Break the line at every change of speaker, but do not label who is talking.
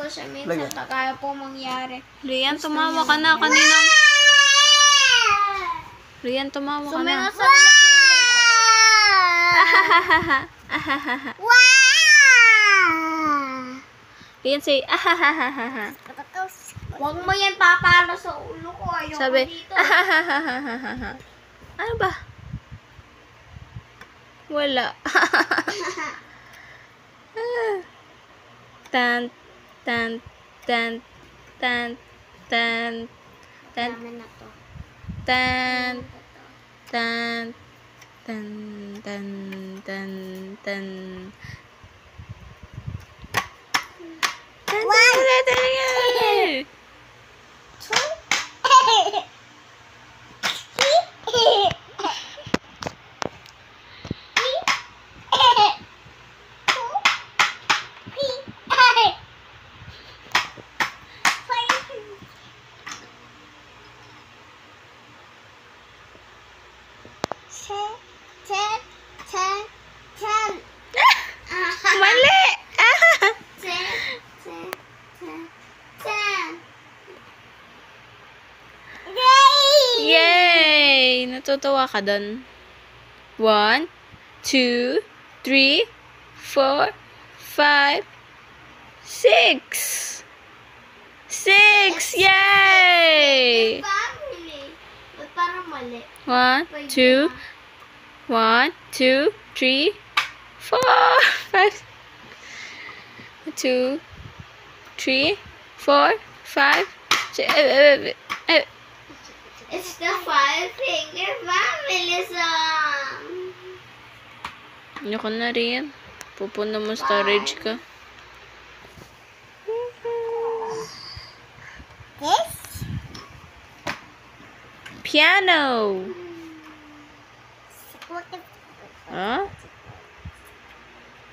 po siya minsan. Kaya po mangyari.
Rian, tumawa ka na kanina. Rian, tumawa ka na.
Sumigaw sa ulit ng
Rian, say, ahahahaha.
Huwag mo yan papalo sa ulo ko. Ayoko
Sabi,
dito.
ahahahaha. Ano ba? Wala. Tan, tan, tan, tan, tan, tan,
Dami na to.
tan, tan, tan, tan, tan, tan. Mali! Yay! Natutuwa ka dun. 1, 2, 3, 4, 5, 6. 6! Yay!
Parang mali.
1, 2, 1, 2, 3, 4, 5, 2, 3, 4, 5, 6.
It's the five-finger family song.
Ano ka na rin? Pupuno mo storage ka.
This?
Piano! Huh?